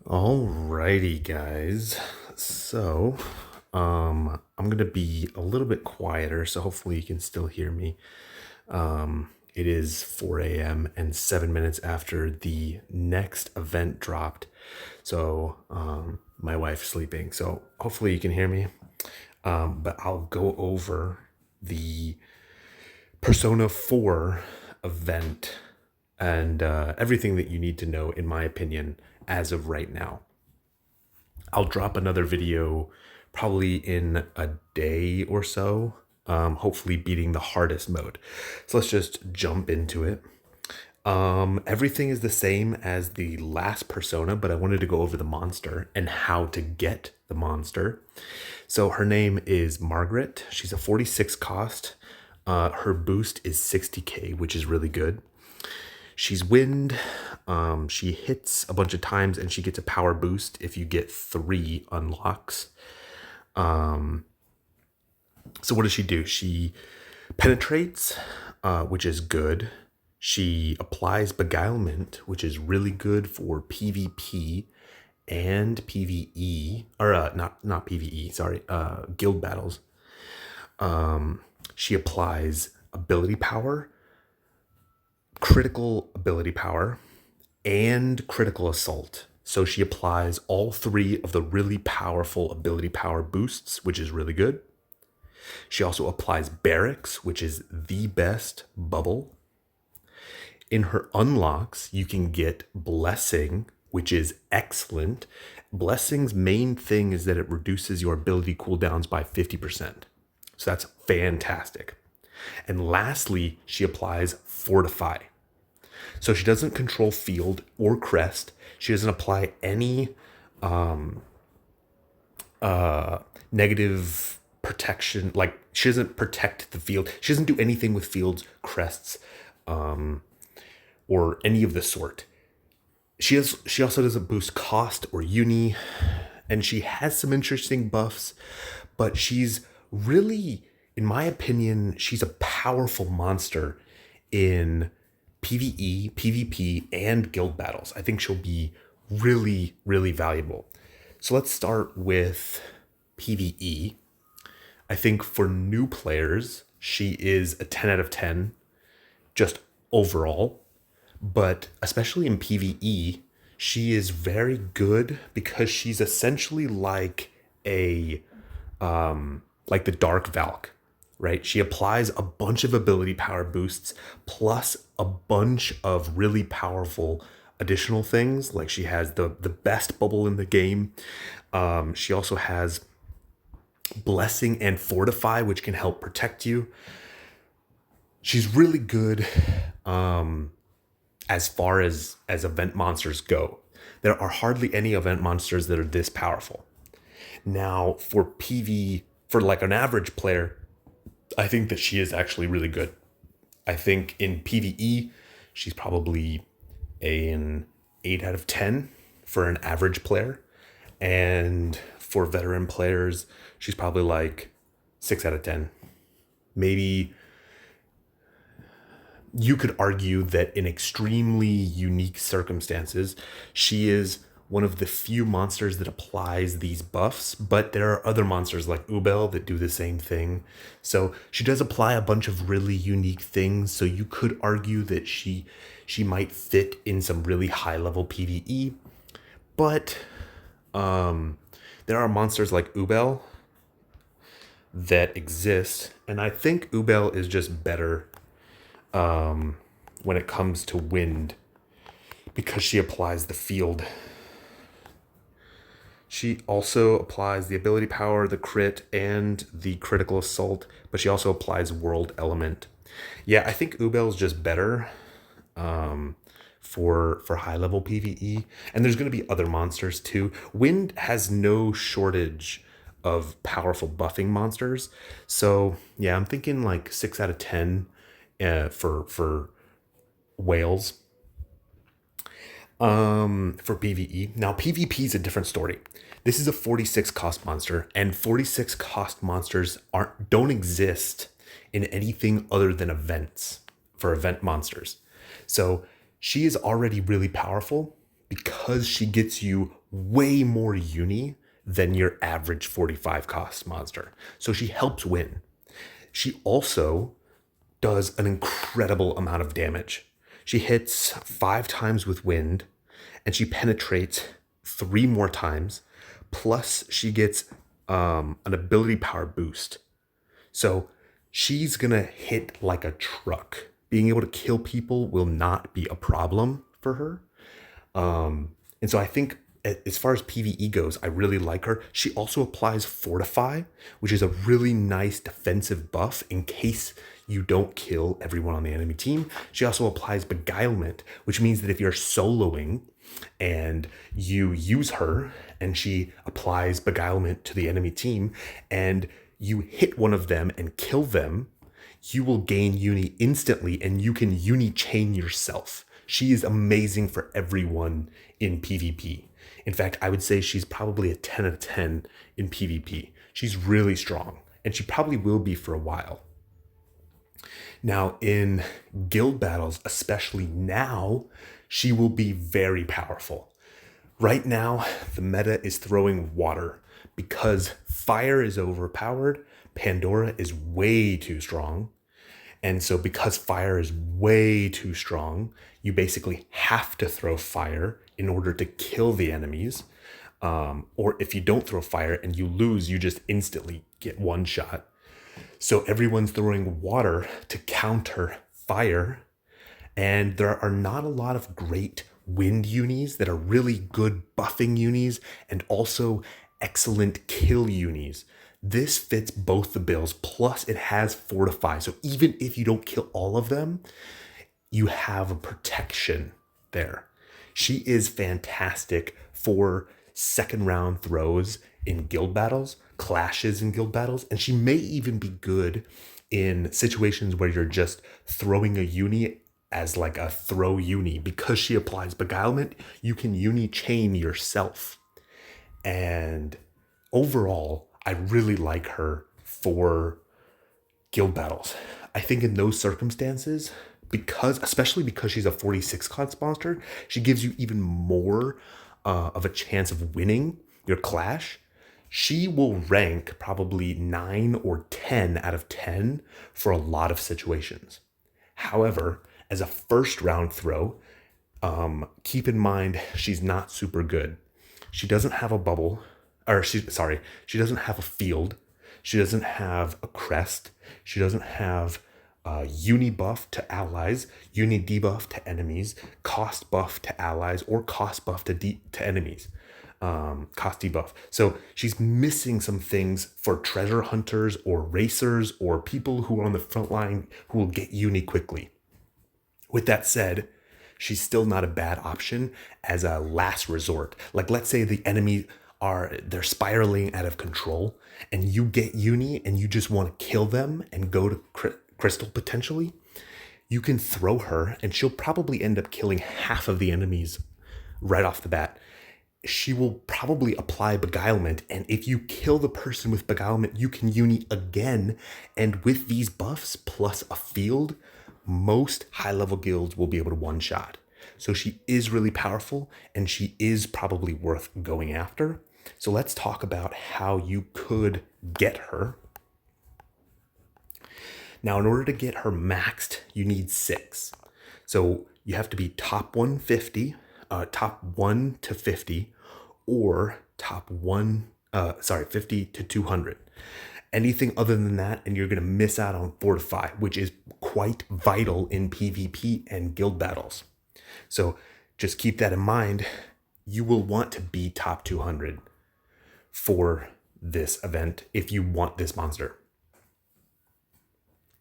Alrighty, guys. So, I'm gonna be a little bit quieter, so hopefully you can still hear me. It is 4 a.m. and 7 minutes after the next event dropped. So, my wife's sleeping, so hopefully you can hear me. But I'll go over the Persona 4 event and everything that you need to know, in my opinion, as of right now. I'll drop another video probably in a day or so, hopefully beating the hardest mode. So let's just jump into it. Everything is the same as the last Persona, but I wanted to go over the monster and how to get the monster. So her name is Margaret. She's a 46 cost. Her boost is 60k, which is really good. She's wind. She hits a bunch of times and she gets a power boost if you get 3 unlocks. So what does she do? She penetrates, which is good. She applies beguilement, which is really good for PvP and PvE, or not PvE, sorry, guild battles. She applies ability power, critical ability power, and critical assault. So she applies all 3 of the really powerful ability power boosts, which is really good. She also applies barracks, which is the best bubble. In her unlocks, you can get blessing, which is excellent. Blessing's main thing is that it reduces your ability cooldowns by 50%. So that's fantastic. And lastly, she applies fortify. So she doesn't control field or crest. She doesn't apply any negative protection. Like, she doesn't protect the field. She doesn't do anything with fields, crests, or any of the sort. She also doesn't boost cost or uni, and she has some interesting buffs, but she's really, in my opinion, she's a powerful monster in PvE, PvP, and guild battles. I think she'll be really, really valuable. So let's start with PvE. I think for new players, she is a 10 out of 10, just overall. But especially in PvE, she is very good because she's essentially like like the Dark Valk, right? She applies a bunch of ability power boosts plus a bunch of really powerful additional things. Like, she has the best bubble in the game. She also has blessing and fortify, which can help protect you. She's really good as far as event monsters go. There are hardly any event monsters that are this powerful. Now, for like an average player, I think that she is actually really good. I think in PvE, she's probably an 8 out of 10 for an average player. And for veteran players, she's probably like 6 out of 10. Maybe you could argue that in extremely unique circumstances, she is one of the few monsters that applies these buffs, but there are other monsters like Ubel that do the same thing. So she does apply a bunch of really unique things. So you could argue that she might fit in some really high level PvE, but there are monsters like Ubel that exist, and I think Ubel is just better when it comes to wind because she applies the field. She also applies the ability power, the crit, and the critical assault, but she also applies world element. Yeah, I think Ubel's just better for high level PvE, and there's going to be other monsters too. Wind has no shortage of powerful buffing monsters, so yeah, I'm thinking like 6 out of 10 for whales. For PvE. Now, PvP is a different story. This is a 46 cost monster, and 46 cost monsters don't exist in anything other than events for event monsters. So she is already really powerful because she gets you way more uni than your average 45 cost monster. So she helps win. She also does an incredible amount of damage. She hits 5 times with wind, and she penetrates 3 more times. Plus, she gets an ability power boost. So she's gonna hit like a truck. Being able to kill people will not be a problem for her. And so I think as far as PvE goes, I really like her. She also applies Fortify, which is a really nice defensive buff in case you don't kill everyone on the enemy team. She also applies Beguilement, which means that if you're soloing and you use her and she applies Beguilement to the enemy team and you hit one of them and kill them, you will gain uni instantly and you can uni chain yourself. She is amazing for everyone in PvP. In fact, I would say she's probably a 10 out of 10 in PvP. She's really strong, and she probably will be for a while. Now, in guild battles, especially now, she will be very powerful. Right now, the meta is throwing water because fire is overpowered. Pandora is way too strong. And so because fire is way too strong, you basically have to throw fire in order to kill the enemies. Or if you don't throw fire and you lose, you just instantly get one shot. So everyone's throwing water to counter fire. And there are not a lot of great wind unis that are really good buffing unis and also excellent kill unis. This fits both the bills, plus it has Fortify. So even if you don't kill all of them, you have a protection there. She is fantastic for second round throws in guild battles, clashes in guild battles, and she may even be good in situations where you're just throwing a uni as like a throw uni. Because she applies Beguilement, you can uni chain yourself. And overall, I really like her for guild battles. I think in those circumstances, especially because she's a 46 cost monster, she gives you even more of a chance of winning your clash. She will rank probably 9 or 10 out of 10 for a lot of situations. However, as a first round throw, keep in mind she's not super good. She doesn't have a bubble. She doesn't have a field. She doesn't have a crest. She doesn't have uni buff to allies, uni debuff to enemies, cost buff to allies, or cost buff to enemies. Cost debuff. So she's missing some things for treasure hunters or racers or people who are on the front line who will get uni quickly. With that said, she's still not a bad option as a last resort. Like, let's say the enemy they're spiraling out of control and you get uni and you just want to kill them and go to crystal potentially. You can throw her and she'll probably end up killing half of the enemies right off the bat. She will probably apply Beguilement, and if you kill the person with Beguilement, you can uni again. And with these buffs plus a field, most high-level guilds will be able to one-shot. So she is really powerful, and she is probably worth going after. So let's talk about how you could get her. Now, in order to get her maxed, you need 6. So you have to be top 150, top 1 to 50, or top 50 to 200. Anything other than that, and you're going to miss out on Fortify, which is quite vital in PvP and guild battles. So just keep that in mind. You will want to be top 200 for this event if you want this monster.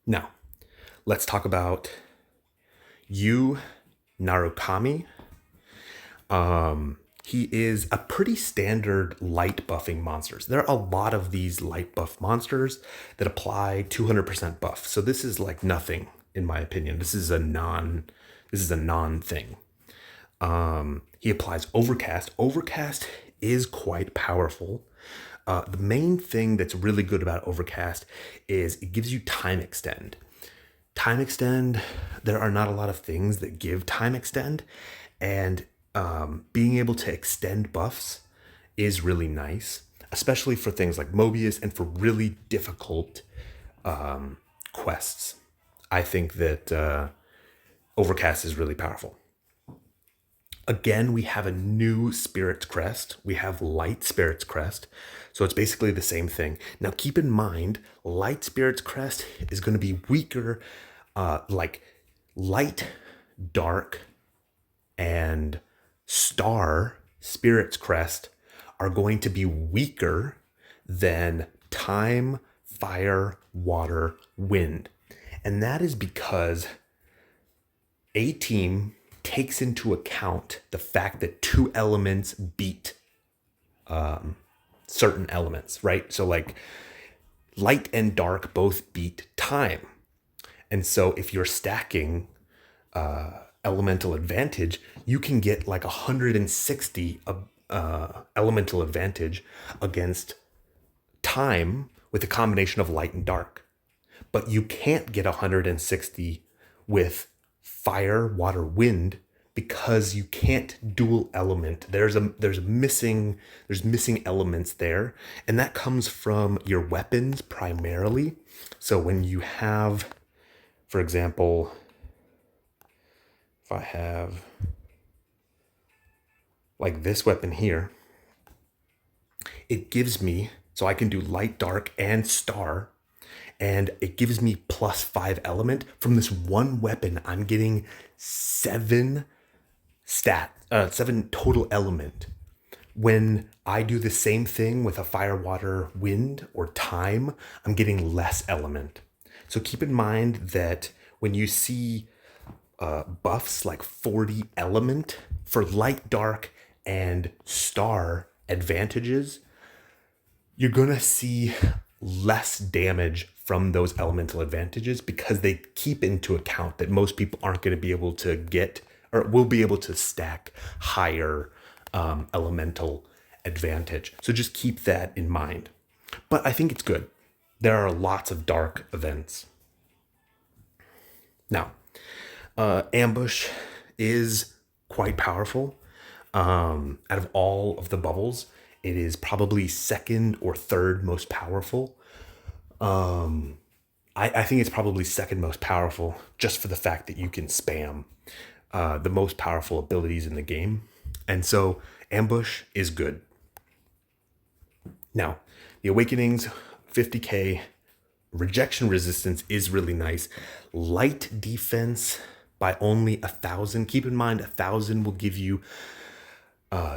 Now, let's talk about Narukami. He is a pretty standard light buffing monsters. There are a lot of these light buff monsters that apply 200% buff. So this is like nothing, in my opinion. This is a non thing. He applies Overcast. Overcast is quite powerful. The main thing that's really good about Overcast is it gives you time extend. Time extend, there are not a lot of things that give time extend, and being able to extend buffs is really nice, especially for things like Mobius and for really difficult quests. I think that Overcast is really powerful. Again, we have a new Spirit's Crest. We have Light Spirit's Crest. So it's basically the same thing. Now, keep in mind, Light Spirit's Crest is going to be weaker, like Light, Dark, and Star Spirit's Crest are going to be weaker than Time, Fire, Water, Wind. And that is because a team takes into account the fact that two elements beat certain elements, right? So, like, light and dark both beat time. And so, if you're stacking elemental advantage, you can get like 160 elemental advantage against time with a combination of light and dark. But you can't get 160 with fire, water, wind because you can't dual element. There's missing elements there, and that comes from your weapons primarily. So when you have, for example, if I have like this weapon here, it gives me, so I can do light, dark, and star, and it gives me +5 element. From this one weapon, I'm getting 7 total element. When I do the same thing with a fire, water, wind, or time, I'm getting less element. So keep in mind that when you see buffs like 40 element for light, dark, and star advantages, you're gonna see less damage from those elemental advantages because they keep into account that most people aren't going to be able to get, or will be able to stack higher elemental advantage. So just keep that in mind. But I think it's good. There are lots of dark events. Now, Ambush is quite powerful. Out of all of the bubbles, it is probably second or third most powerful. I think it's probably second most powerful just for the fact that you can spam the most powerful abilities in the game. And so Ambush is good. Now, the Awakenings, 50k, rejection resistance is really nice. Light defense by only 1,000. Keep in mind, 1,000 will give you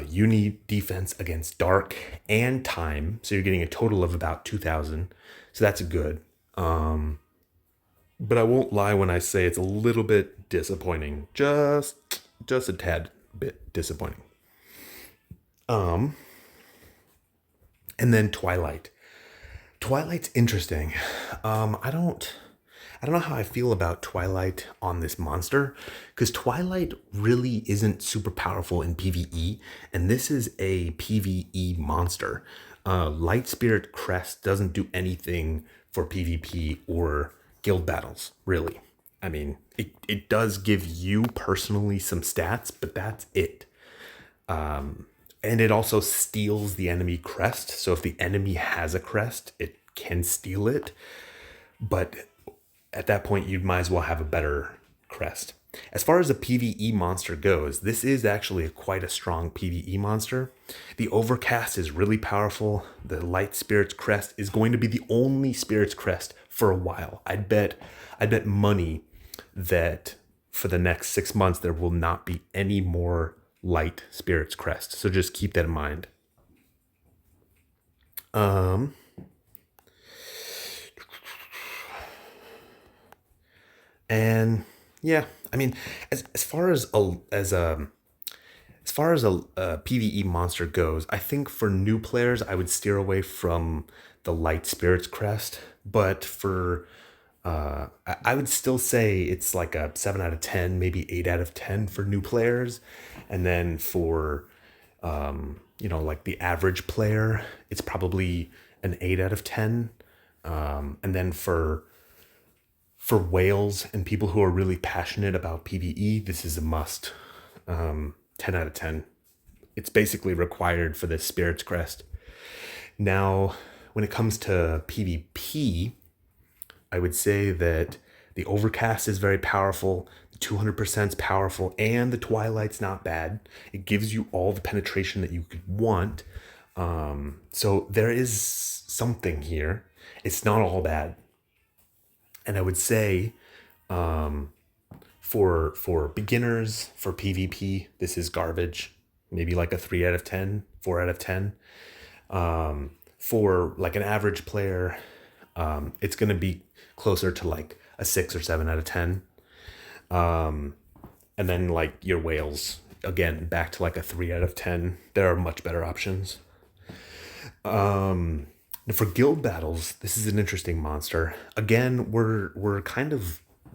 uni defense against dark and time. So you're getting a total of about 2,000. So that's good. But I won't lie when I say it's a little bit disappointing. Just a tad bit disappointing. And then Twilight. Twilight's interesting. I don't know how I feel about Twilight on this monster, because Twilight really isn't super powerful in PvE, and this is a PvE monster. Light Spirit Crest doesn't do anything for PvP or guild battles, really. I mean, it does give you personally some stats, but that's it. And it also steals the enemy crest. So if the enemy has a crest, it can steal it. But at that point, you might as well have a better crest. As far as a PvE monster goes, this is actually quite a strong PvE monster. The Overcast is really powerful. The Light Spirit's Crest is going to be the only Spirit's Crest for a while. I'd bet money that for the next 6 months, there will not be any more Light Spirit's Crest. So just keep that in mind. And yeah, I mean, as far as a PvE monster goes, I think for new players, I would steer away from the Light Spirit's Crest. But for I would still say it's like a 7 out of 10, maybe 8 out of 10 for new players. And then for, like the average player, it's probably an 8 out of 10. And then for whales and people who are really passionate about PvE, this is a must. 10 out of 10. It's basically required for this Spirit's Crest. Now, when it comes to PvP, I would say that the Overcast is very powerful, the 200% is powerful, and the Twilight's not bad. It gives you all the penetration that you could want. So there is something here. It's not all bad. And I would say for beginners, for PvP, this is garbage. Maybe like a 3 out of 10, 4 out of 10. For like an average player, it's going to be closer to like a 6 or 7 out of 10. And then like your whales, again, back to like a 3 out of 10. There are much better options. For guild battles, this is an interesting monster. Again,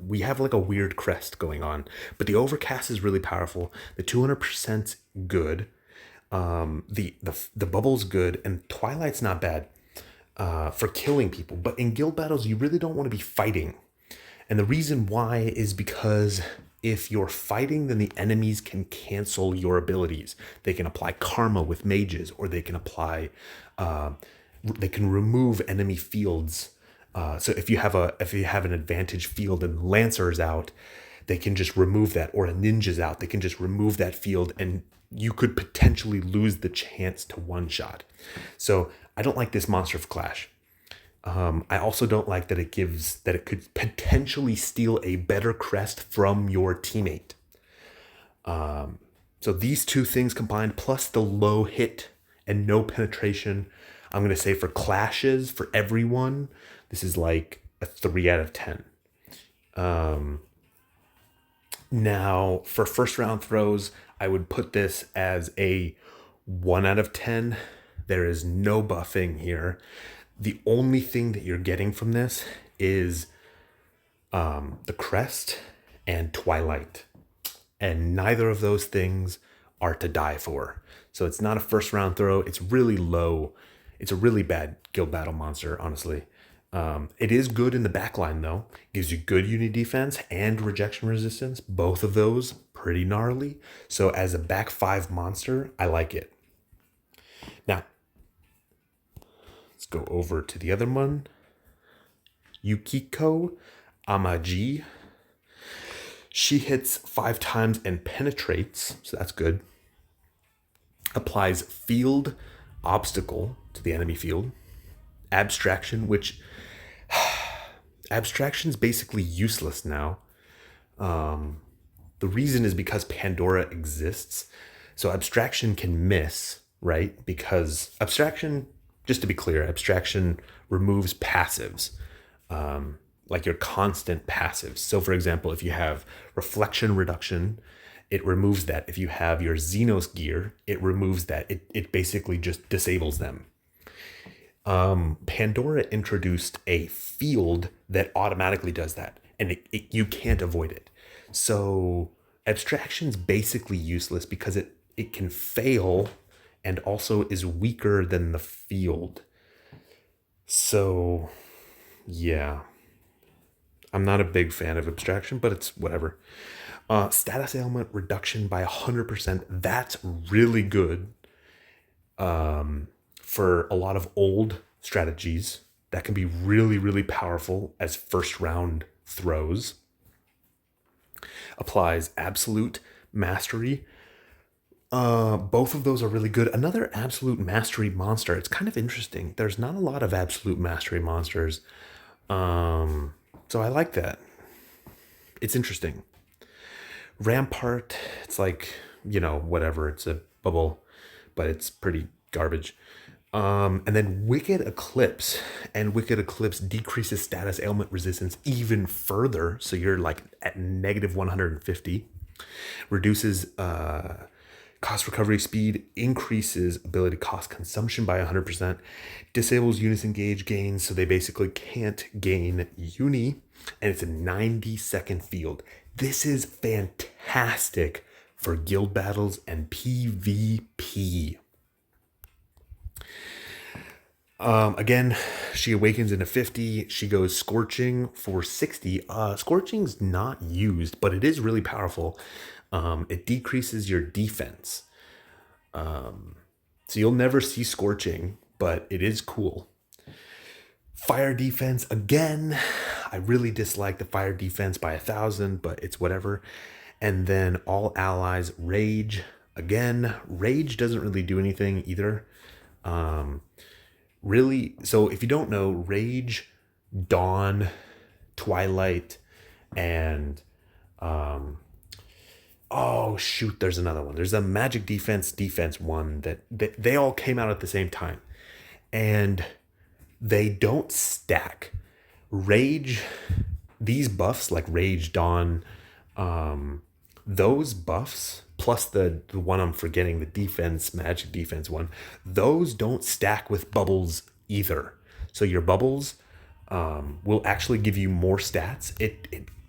we have like a weird crest going on, but the Overcast is really powerful. The 200% good. The bubble's good, and Twilight's not bad for killing people. But in guild battles, you really don't want to be fighting. And the reason why is because if you're fighting, then the enemies can cancel your abilities. They can apply karma with mages, or they can apply, they can remove enemy fields. So if you have an advantage field and Lancer's out, they can just remove that, or a ninja's out, they can just remove that field, and you could potentially lose the chance to one shot. So I don't like this monster for Clash. I also don't like that it could potentially steal a better crest from your teammate. So these two things combined, plus the low hit and no penetration, I'm going to say for clashes, for everyone, this is like a 3 out of 10. Now, for first round throws, I would put this as a 1 out of 10. There is no buffing here. The only thing that you're getting from this is the crest and Twilight. And neither of those things are to die for. So it's not a first round throw. It's really low. It's a really bad guild battle monster, honestly. It is good in the backline, though. Gives you good unit defense and rejection resistance. Both of those pretty gnarly. So as a back 5 monster, I like it. Now, let's go over to the other one. Yukiko Amagi. She hits 5 times and penetrates, so that's good. Applies field obstacle to the enemy field. Abstraction, which abstraction's basically useless now. The reason is because Pandora exists. So abstraction can miss, right? Because abstraction, just to be clear, abstraction removes passives. Like your constant passives. So for example, if you have reflection reduction, it removes that. If you have your Xenos gear, it removes that. It basically just disables them. Pandora introduced a field that automatically does that, and you can't avoid it. So abstraction's basically useless because it can fail and also is weaker than the field. So yeah, I'm not a big fan of abstraction, but it's whatever. Status ailment reduction by 100%. That's really good. For a lot of old strategies, that can be really, really powerful as first round throws. Applies absolute mastery. Both of those are really good. Another absolute mastery monster. It's kind of interesting. There's not a lot of absolute mastery monsters. So I like that. It's interesting. Rampart, it's like, whatever. It's a bubble, but it's pretty garbage. And then Wicked Eclipse. And Wicked Eclipse decreases status ailment resistance even further. So you're like at negative 150. Reduces cost recovery speed, increases ability cost consumption by 100%, disables Unison gauge gains, so they basically can't gain uni, and it's a 90-second field. This is fantastic for guild battles and PvP. Again, she awakens into 50. She goes Scorching for 60. Scorching's not used, but it is really powerful. It decreases your defense. So you'll never see scorching, but it is cool. Fire defense, again, I really dislike the fire defense by 1,000, but it's whatever. And then all allies rage. Again, rage doesn't really do anything either. Really, so if you don't know, rage, dawn, twilight, and oh shoot, there's another one. There's a magic defense one that they all came out at the same time. And they don't stack. Rage, these buffs like Rage, Dawn, those buffs, plus the one I'm forgetting, the defense, magic defense one, those don't stack with bubbles either. So your bubbles will actually give you more stats.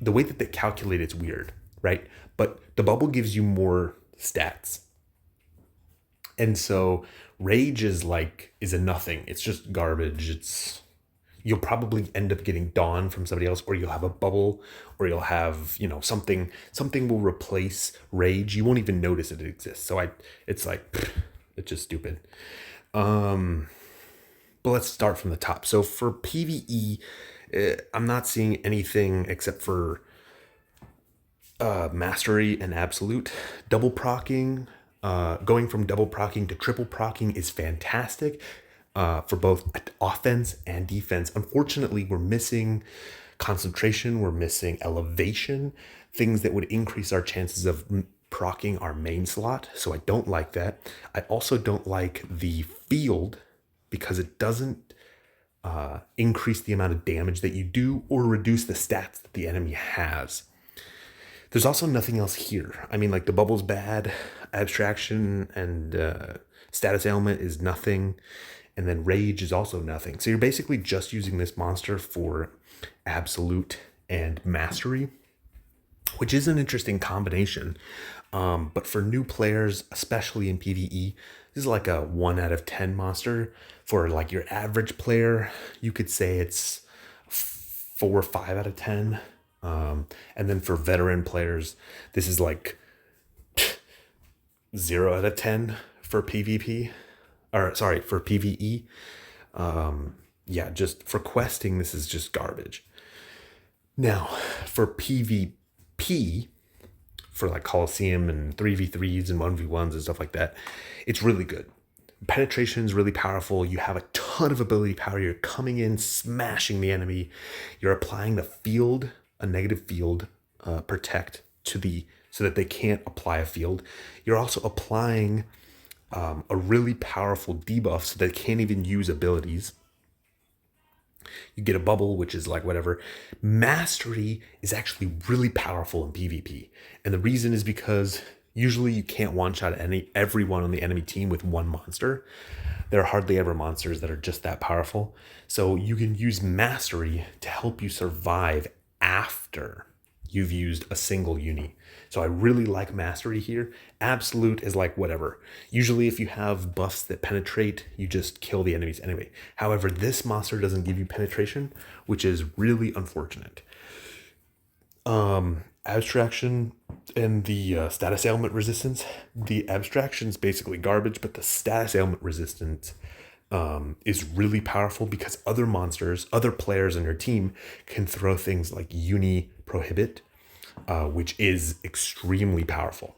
The way that they calculate it's weird, right? But the bubble gives you more stats. And so rage is a nothing. It's just garbage. You'll probably end up getting dawn from somebody else, or you'll have a bubble, or you'll have, something will replace rage. You won't even notice it exists. So it's just stupid. But let's start from the top. So for PvE, I'm not seeing anything except for mastery and absolute. Double procking, going from double procking to triple procking is fantastic for both offense and defense. Unfortunately, we're missing concentration, we're missing elevation, things that would increase our chances of procking our main slot. So I don't like that. I also don't like the field because it doesn't increase the amount of damage that you do or reduce the stats that the enemy has. There's also nothing else here. I mean, like the bubble's bad, abstraction and status ailment is nothing, and then rage is also nothing. So you're basically just using this monster for absolute and mastery, which is an interesting combination. But for new players, especially in PvE, this is like a 1 out of 10 monster. For like your average player, you could say it's 4 or 5 out of 10. And then for veteran players, this is like 0 out of 10 for PvP, or sorry, for PvE. Yeah, just for questing, this is just garbage. Now, for PvP, for like Coliseum and 3v3s and 1v1s and stuff like that, it's really good. Penetration is really powerful. You have a ton of ability power. You're coming in, smashing the enemy. You're applying the field, a negative field protect so that they can't apply a field. You're also applying a really powerful debuff so they can't even use abilities. You get a bubble, which is like whatever. Mastery is actually really powerful in PvP. And the reason is because usually you can't one-shot everyone on the enemy team with one monster. There are hardly ever monsters that are just that powerful. So you can use mastery to help you survive after you've used a single uni. So I really like mastery here. Absolute is like whatever. Usually if you have buffs that penetrate, you just kill the enemies anyway. However, this monster doesn't give you penetration, which is really unfortunate. Abstraction and the status ailment resistance. The abstraction is basically garbage, but the status ailment resistance is really powerful because other monsters, other players on your team can throw things like Uni Prohibit, which is extremely powerful.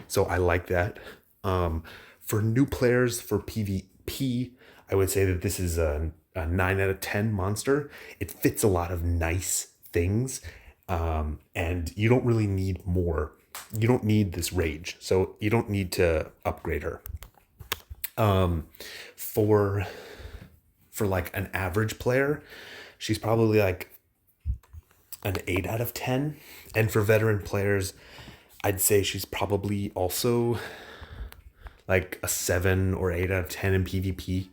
So I like that. For new players, for PvP, I would say that this is a 9 out of 10 monster. It fits a lot of nice things, and you don't really need more. You don't need this rage, so you don't need to upgrade her. For like an average player, she's probably like an 8 out of 10. And for veteran players, I'd say she's probably also like a 7 or 8 out of 10 in PvP.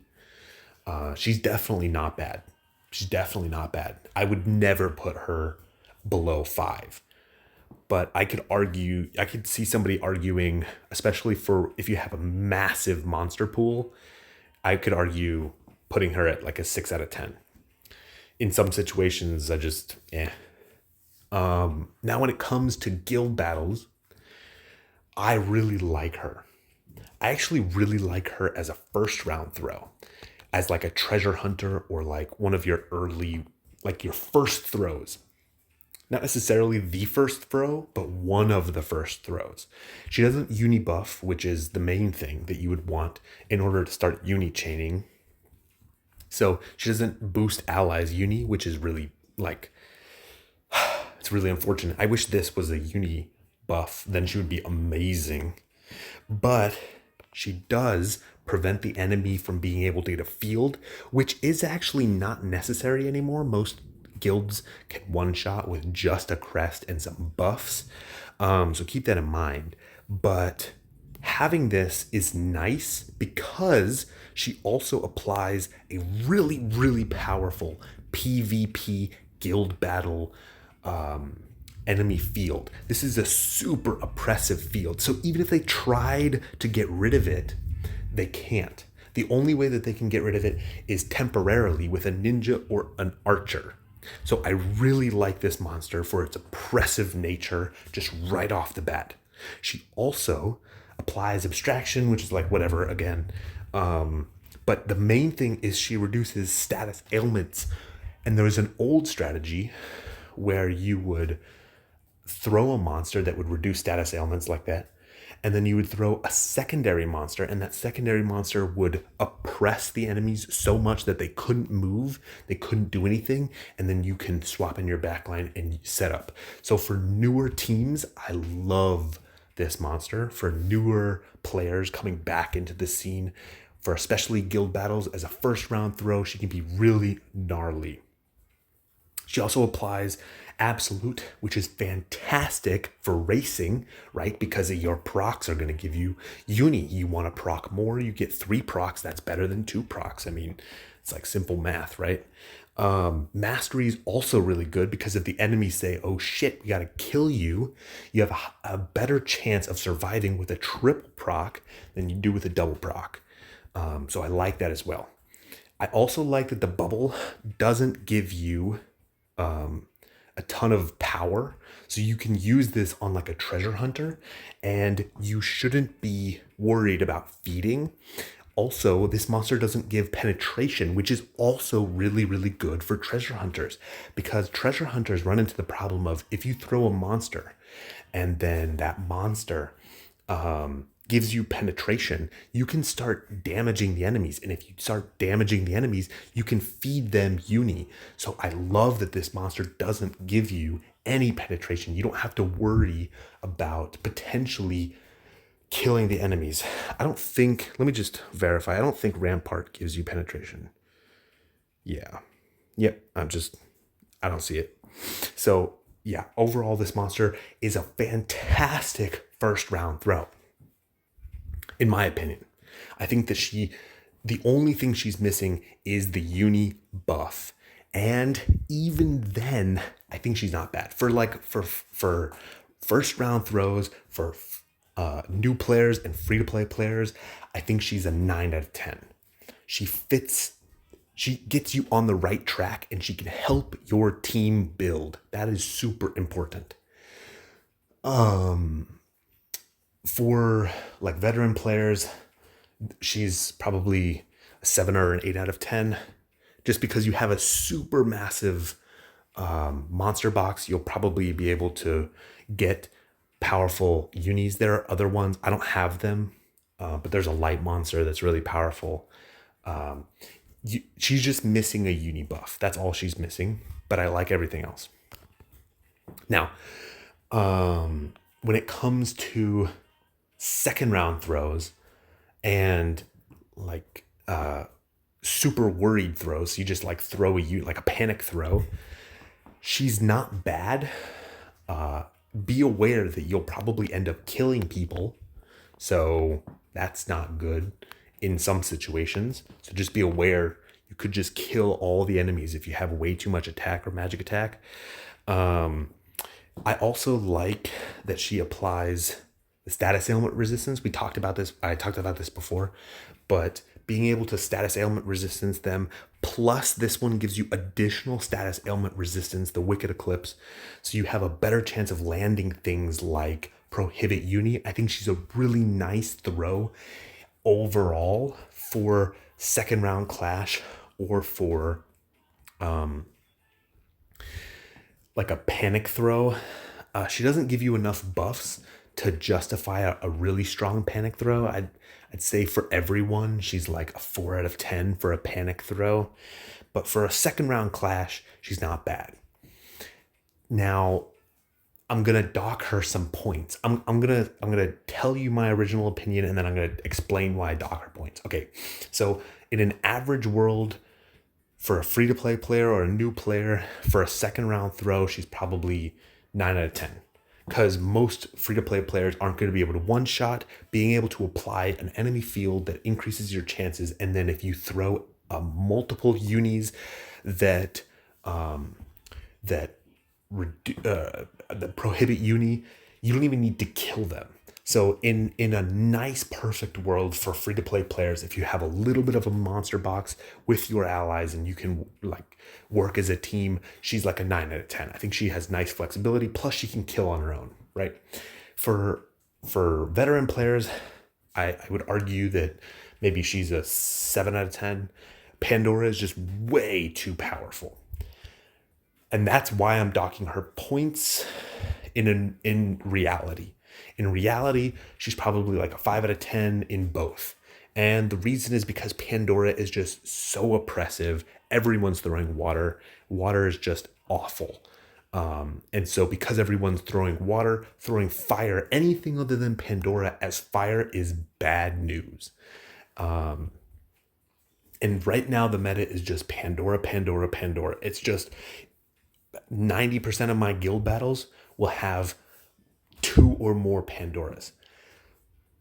She's definitely not bad. I would never put her below 5. But I could see somebody arguing, especially for if you have a massive monster pool, I could argue putting her at like a 6 out of 10. In some situations, Now when it comes to guild battles, I really like her. I actually really like her as a first round throw, as like a treasure hunter or like one of your early, like your first throws. Not necessarily the first throw, but one of the first throws. She doesn't uni buff, which is the main thing that you would want in order to start uni chaining. So she doesn't boost allies uni, which is really like, it's really unfortunate. I wish this was a uni buff, then she would be amazing. But she does prevent the enemy from being able to get a field, which is actually not necessary anymore. Most guilds can one shot with just a crest and some buffs. So keep that in mind. But having this is nice because she also applies a really, really powerful PvP guild battle enemy field. This is a super oppressive field. So even if they tried to get rid of it, they can't. The only way that they can get rid of it is temporarily with a ninja or an archer. So I really like this monster for its oppressive nature just right off the bat. She also applies abstraction, which is like whatever again. But the main thing is she reduces status ailments. And there was an old strategy where you would throw a monster that would reduce status ailments like that. And then you would throw a secondary monster, and that secondary monster would oppress the enemies so much that they couldn't move, they couldn't do anything, and then you can swap in your backline and set up. So for newer teams, I love this monster. For newer players coming back into the scene, for especially guild battles, as a first round throw, she can be really gnarly. She also applies Absolute, which is fantastic for racing, right? Because your procs are going to give you uni. You want to proc more, you get 3 procs. That's better than 2 procs. I mean, it's like simple math, right? Mastery is also really good because if the enemies say, oh shit, we got to kill you, you have a better chance of surviving with a triple proc than you do with a double proc. So I like that as well. I also like that the bubble doesn't give you a ton of power. So you can use this on like a treasure hunter and you shouldn't be worried about feeding. Also, this monster doesn't give penetration, which is also really, really good for treasure hunters because treasure hunters run into the problem of if you throw a monster and then that monster gives you penetration, you can start damaging the enemies. And if you start damaging the enemies, you can feed them uni. So I love that this monster doesn't give you any penetration. You don't have to worry about potentially killing the enemies. I don't think, let me just verify. I don't think Rampart gives you penetration. Yeah. Yep. I don't see it. So yeah, overall, this monster is a fantastic first round throw. In my opinion, I think that the only thing she's missing is the uni buff. And even then, I think she's not bad. For first round throws, for new players and free to play players, I think she's a 9 out of 10. She gets you on the right track and she can help your team build. That is super important. For like veteran players, she's probably a 7 or an 8 out of 10. Just because you have a super massive monster box, you'll probably be able to get powerful unis. There are other ones, I don't have them, but there's a light monster that's really powerful. She's just missing a uni buff. That's all she's missing, but I like everything else. Now, when it comes to second round throws and like super worried throws, so you just like throw like a panic throw, she's not bad. Be aware that you'll probably end up killing people, so that's not good in some situations. So just be aware you could just kill all the enemies if you have way too much attack or magic attack. I also like that she applies the status ailment resistance. I talked about this before, but being able to status ailment resistance them, plus this one gives you additional status ailment resistance, the Wicked Eclipse, so you have a better chance of landing things like Prohibit Uni. I think she's a really nice throw overall for second round clash or for like a panic throw. She doesn't give you enough buffs to justify a really strong panic throw. I'd say for everyone, she's like a 4 out of 10 for a panic throw. But for a second round clash, she's not bad. Now, I'm gonna dock her some points. I'm gonna tell you my original opinion, and then I'm gonna explain why I dock her points. Okay, so in an average world, for a free-to-play player or a new player, for a second round throw, she's probably 9 out of 10. Because most free-to-play players aren't going to be able to one-shot, being able to apply an enemy field that increases your chances, and then if you throw multiple unis that that prohibit uni, you don't even need to kill them. So in a nice perfect world for free to play players, if you have a little bit of a monster box with your allies and you can like work as a team, she's like a 9 out of 10. I think she has nice flexibility, plus she can kill on her own, right? For veteran players, I would argue that maybe she's a 7 out of 10. Pandora is just way too powerful. And that's why I'm docking her points in reality. In reality, she's probably like a 5 out of 10 in both. And the reason is because Pandora is just so oppressive. Everyone's throwing water. Water is just awful. And so because everyone's throwing water, throwing fire, anything other than Pandora as fire is bad news. And right now the meta is just Pandora, Pandora, Pandora. It's just 90% of my guild battles will have 2 or more Pandoras.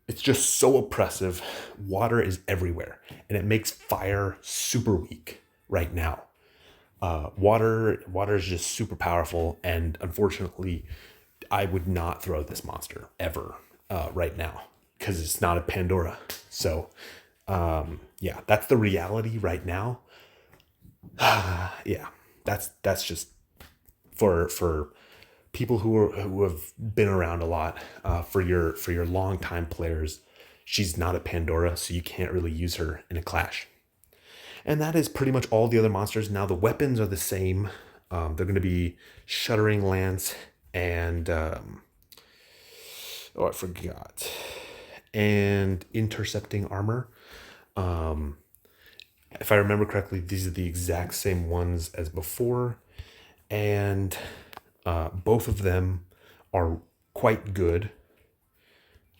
It's just so oppressive. Water is everywhere, and it makes fire super weak right now. Water is just super powerful, and unfortunately, I would not throw this monster ever right now because it's not a Pandora. So, yeah, that's the reality right now. Yeah, that's just for people who have been around a lot, for your longtime players, she's not a Pandora, so you can't really use her in a clash. And that is pretty much all the other monsters. Now the weapons are the same. They're going to be Shuddering Lance and I forgot, and Intercepting Armor. If I remember correctly, these are the exact same ones as before, and both of them are quite good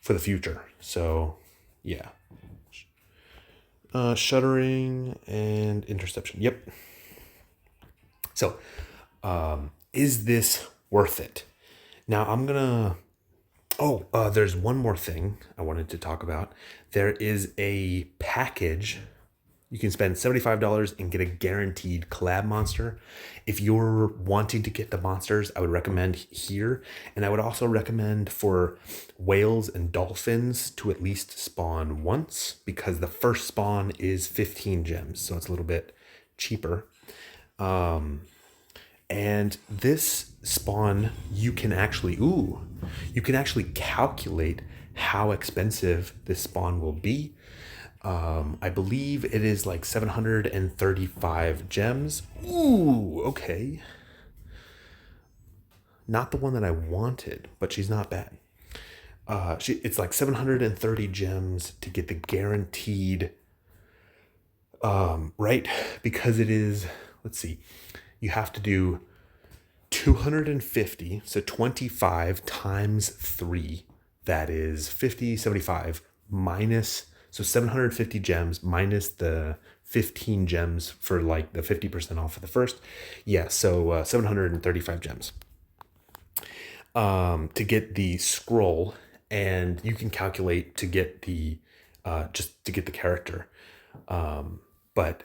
for the future. So, yeah. Shuddering and Interception. Yep. So, is this worth it? Now, I'm going to... there's one more thing I wanted to talk about. There is a package. You can spend $75 and get a guaranteed collab monster. If you're wanting to get the monsters, I would recommend here. And I would also recommend for whales and dolphins to at least spawn once, because the first spawn is 15 gems. So it's a little bit cheaper. And this spawn, you can actually calculate how expensive this spawn will be. I believe it is like 735 gems. Ooh, okay. Not the one that I wanted, but she's not bad. It's like 730 gems to get the guaranteed, right? Because it is, let's see, you have to do 250, so 25 times 3, that is 50, 75 minus... So 750 gems minus the 15 gems for like the 50% off of the first. Yeah, so 735 gems to get the scroll, and you can calculate to get the just to get the character. But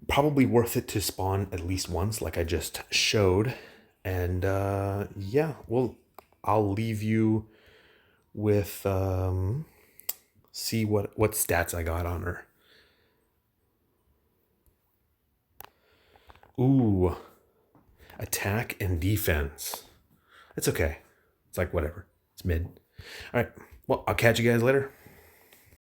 probably worth it to spawn at least once, like I just showed. And yeah, well, I'll leave you with see what stats I got on her. Ooh, attack and defense. It's okay. It's like whatever. It's mid. All right. Well, I'll catch you guys later.